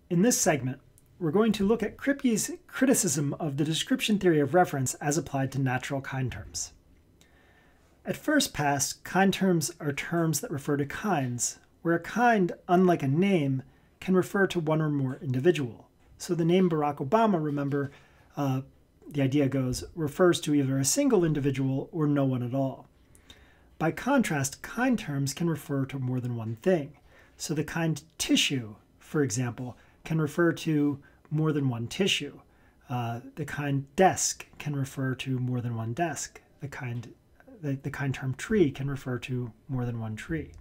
In this segment, we're going to look at Kripke's criticism of the description theory of reference as applied to natural kind terms. At first pass, kind terms are terms that refer to kinds, where a kind, unlike a name, can refer to one or more individual. So the name Barack Obama, remember, the idea goes, refers to either a single individual or no one at all. By contrast, kind terms can refer to more than one thing. So the kind tissue, for example, can refer to more than one tissue. The kind desk can refer to more than one desk. The kind term tree can refer to more than one tree.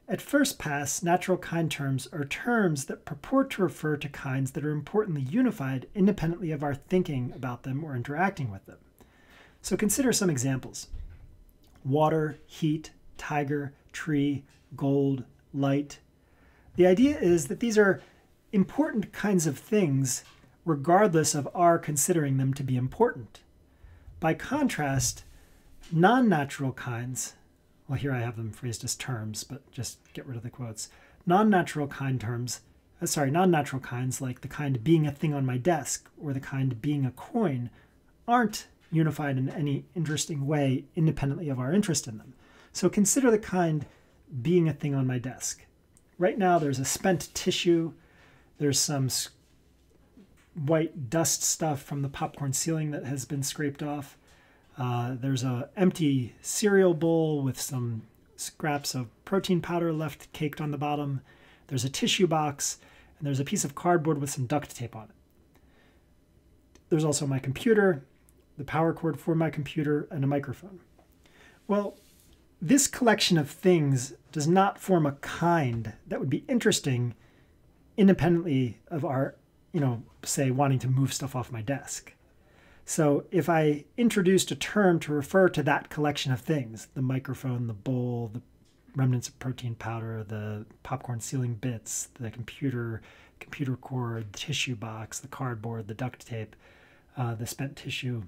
At first pass, natural kind terms are terms that purport to refer to kinds that are importantly unified independently of our thinking about them or interacting with them. So consider some examples. Water, heat, tiger, tree, gold, light. The idea is that these are important kinds of things regardless of our considering them to be important. By contrast, non-natural kinds, well, here I have them phrased as terms, but just get rid of the quotes. Non-natural kinds like the kind being a thing on my desk or the kind being a coin aren't unified in any interesting way independently of our interest in them. So consider the kind being a thing on my desk. Right now there's a spent tissue, there's some white dust stuff from the popcorn ceiling that has been scraped off. There's an empty cereal bowl with some scraps of protein powder left caked on the bottom. There's a tissue box, and there's a piece of cardboard with some duct tape on it. There's also my computer, the power cord for my computer, and a microphone. Well, this collection of things does not form a kind that would be interesting independently of our, say, wanting to move stuff off my desk. So if I introduced a term to refer to that collection of things, the microphone, the bowl, the remnants of protein powder, the popcorn ceiling bits, the computer cord, the tissue box, the cardboard, the duct tape, the spent tissue,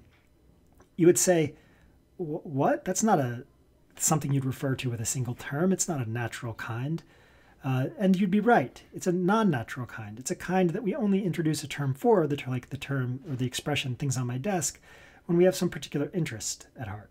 you would say, what? That's not something you'd refer to with a single term. It's not a natural kind. And you'd be right. It's a non-natural kind. It's a kind that we only introduce a term for, like the term or the expression things on my desk, when we have some particular interest at heart.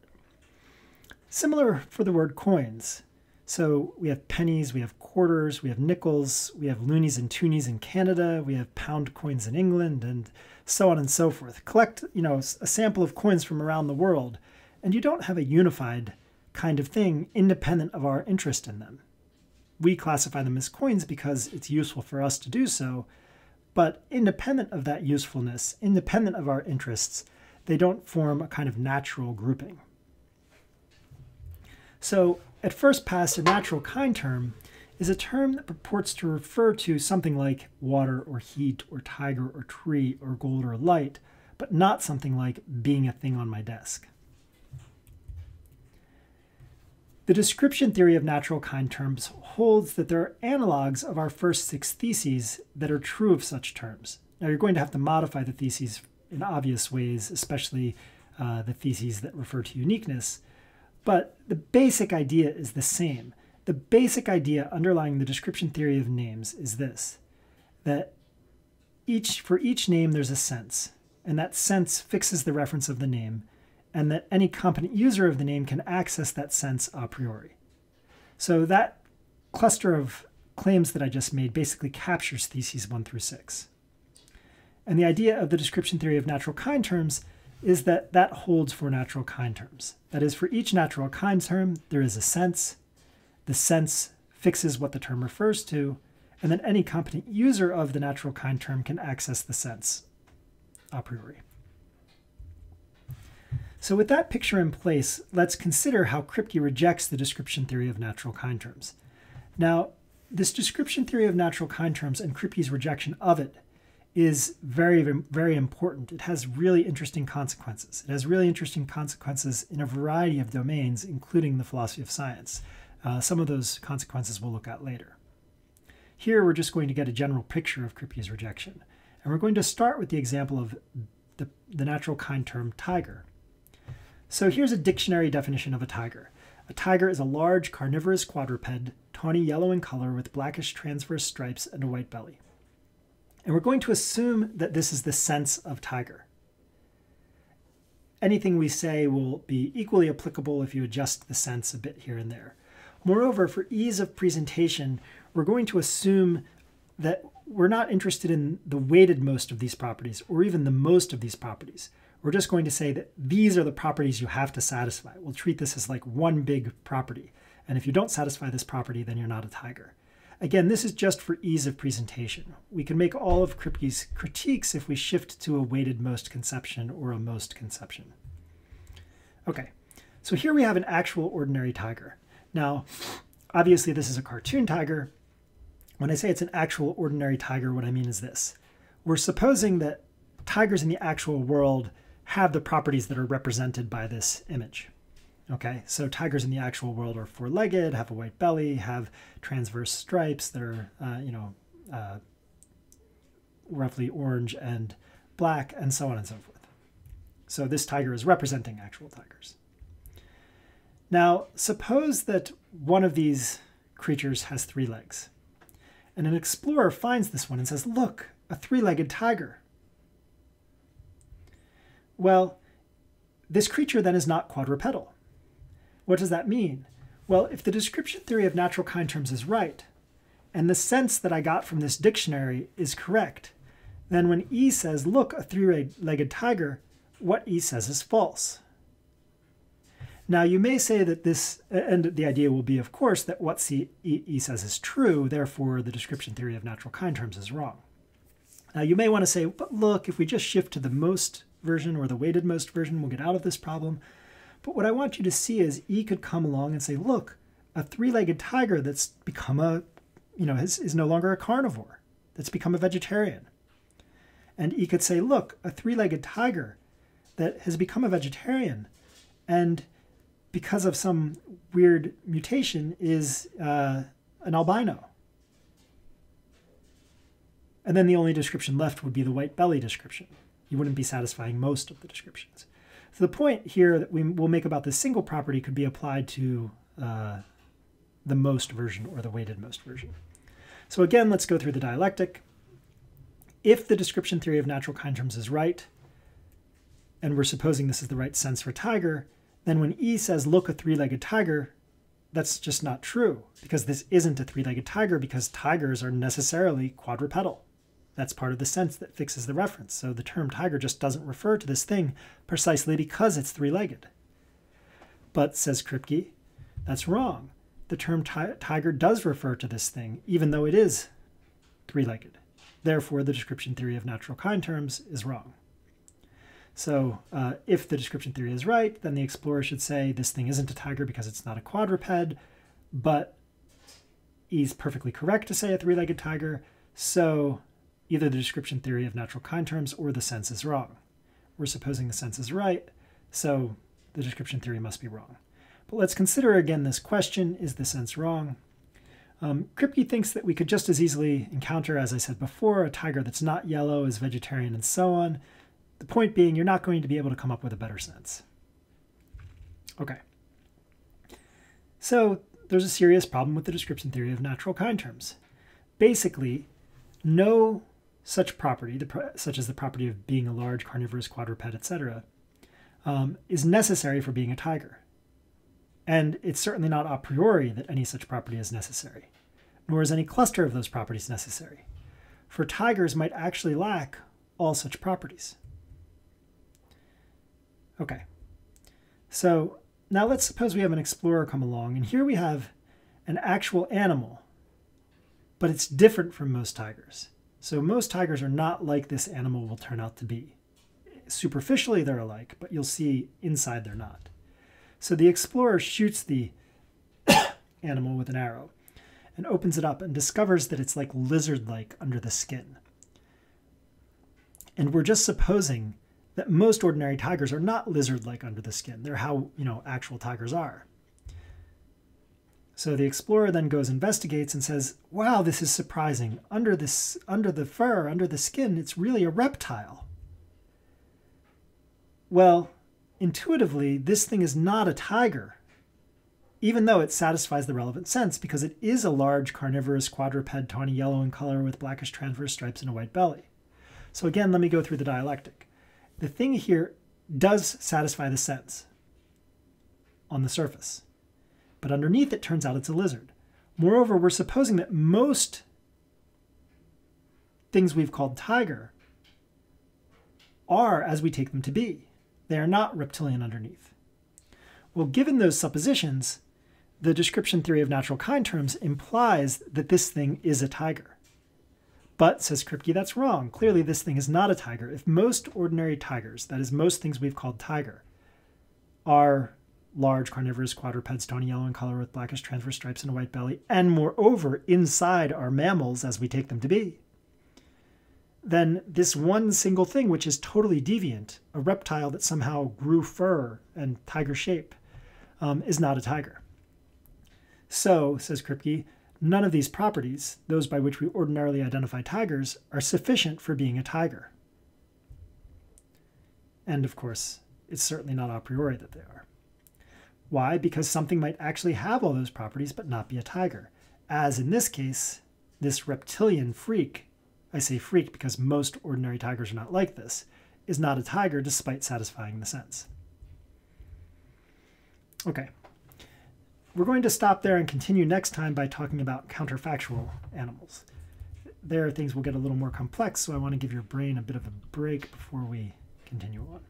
Similar for the word coins. So we have pennies, we have quarters, we have nickels, we have loonies and toonies in Canada, we have pound coins in England, and so on and so forth. Collect, a sample of coins from around the world, and you don't have a unified kind of thing independent of our interest in them. We classify them as coins because it's useful for us to do so, but independent of that usefulness, independent of our interests, they don't form a kind of natural grouping. So at first pass, a natural kind term is a term that purports to refer to something like water or heat or tiger or tree or gold or light, but not something like being a thing on my desk. The description theory of natural kind terms holds that there are analogs of our first 6 theses that are true of such terms. Now you're going to have to modify the theses in obvious ways, especially the theses that refer to uniqueness, but the basic idea is the same. The basic idea underlying the description theory of names is this, that for each name there's a sense, and that sense fixes the reference of the name, and that any competent user of the name can access that sense a priori. So that cluster of claims that I just made basically captures theses 1 through 6. And the idea of the description theory of natural kind terms is that that holds for natural kind terms. That is, for each natural kind term, there is a sense. The sense fixes what the term refers to, and then any competent user of the natural kind term can access the sense a priori. So with that picture in place, let's consider how Kripke rejects the description theory of natural kind terms. Now, this description theory of natural kind terms and Kripke's rejection of it is very, very important. It has really interesting consequences. It has really interesting consequences in a variety of domains, including the philosophy of science. Some of those consequences we'll look at later. Here, we're just going to get a general picture of Kripke's rejection. And we're going to start with the example of the natural kind term tiger. So here's a dictionary definition of a tiger. A tiger is a large carnivorous quadruped, tawny yellow in color with blackish transverse stripes and a white belly. And we're going to assume that this is the sense of tiger. Anything we say will be equally applicable if you adjust the sense a bit here and there. Moreover, for ease of presentation, we're going to assume that we're not interested in the weighted most of these properties or even the most of these properties. We're just going to say that these are the properties you have to satisfy. We'll treat this as like one big property. And if you don't satisfy this property, then you're not a tiger. Again, this is just for ease of presentation. We can make all of Kripke's critiques if we shift to a weighted most conception or a most conception. Okay, so here we have an actual ordinary tiger. Now, obviously this is a cartoon tiger. When I say it's an actual ordinary tiger, what I mean is this. We're supposing that tigers in the actual world have the properties that are represented by this image. Okay, so tigers in the actual world are four-legged, have a white belly, have transverse stripes that are, roughly orange and black, and so on and so forth. So this tiger is representing actual tigers. Now, suppose that one of these creatures has 3 legs, and an explorer finds this one and says, look, a 3-legged tiger. Well, this creature then is not quadrupedal. What does that mean? Well, if the description theory of natural kind terms is right, and the sense that I got from this dictionary is correct, then when E says, look, a 3-legged tiger, what E says is false. Now, you may say that this, and the idea will be, of course, that what E says is true, therefore the description theory of natural kind terms is wrong. Now, you may want to say, but look, if we just shift to the most version or the weighted most version, we'll get out of this problem. But what I want you to see is E could come along and say, look, a 3-legged tiger that's become is no longer a carnivore, that's become a vegetarian. And E could say, look, a 3-legged tiger that has become a vegetarian and because of some weird mutation is an albino. And then the only description left would be the white belly description. You wouldn't be satisfying most of the descriptions. So the point here that we will make about this single property could be applied to the most version or the weighted most version. So again, let's go through the dialectic. If the description theory of natural kind terms is right, and we're supposing this is the right sense for tiger, then when E says, look, a 3-legged tiger, that's just not true, because this isn't a 3-legged tiger, because tigers are necessarily quadrupedal. That's part of the sense that fixes the reference. So the term tiger just doesn't refer to this thing precisely because it's 3-legged. But, says Kripke, that's wrong. The term tiger does refer to this thing, even though it is 3-legged. Therefore, the description theory of natural kind terms is wrong. So if the description theory is right, then the explorer should say this thing isn't a tiger because it's not a quadruped, but E's perfectly correct to say a 3-legged tiger, so either the description theory of natural kind terms or the sense is wrong. We're supposing the sense is right, so the description theory must be wrong. But let's consider again this question, is the sense wrong? Kripke thinks that we could just as easily encounter, as I said before, a tiger that's not yellow, is vegetarian, and so on. The point being, you're not going to be able to come up with a better sense. Okay. So there's a serious problem with the description theory of natural kind terms. Basically, no such property, such as the property of being a large carnivorous quadruped, etc., is necessary for being a tiger. And it's certainly not a priori that any such property is necessary, nor is any cluster of those properties necessary. For tigers might actually lack all such properties. Okay, so now let's suppose we have an explorer come along, and here we have an actual animal, but it's different from most tigers. So most tigers are not like this animal will turn out to be. Superficially they're alike, but you'll see inside they're not. So the explorer shoots the animal with an arrow and opens it up and discovers that it's like lizard-like under the skin. And we're just supposing that most ordinary tigers are not lizard-like under the skin. They're how, actual tigers are. So the explorer then goes investigates and says, wow, this is surprising. Under the fur, under the skin, it's really a reptile. Well, intuitively, this thing is not a tiger. even though it satisfies the relevant sense because it is a large carnivorous quadruped, tawny yellow in color with blackish transverse stripes and a white belly. So again, let me go through the dialectic. The thing here does satisfy the sense on the surface, but underneath it turns out it's a lizard. Moreover, we're supposing that most things we've called tiger are as we take them to be. They are not reptilian underneath. Well, given those suppositions, the description theory of natural kind terms implies that this thing is a tiger. But, says Kripke, that's wrong. Clearly, this thing is not a tiger. If most ordinary tigers, that is, most things we've called tiger, are large carnivorous quadrupeds, tawny yellow in color with blackish transverse stripes and a white belly, and moreover, inside are mammals as we take them to be, then this one single thing, which is totally deviant, a reptile that somehow grew fur and tiger shape, is not a tiger. So, says Kripke, none of these properties, those by which we ordinarily identify tigers, are sufficient for being a tiger. And of course, it's certainly not a priori that they are. Why? Because something might actually have all those properties but not be a tiger. As in this case, this reptilian freak, I say freak because most ordinary tigers are not like this, is not a tiger despite satisfying the sense. Okay. We're going to stop there and continue next time by talking about counterfactual animals. There, things will get a little more complex, so I want to give your brain a bit of a break before we continue on.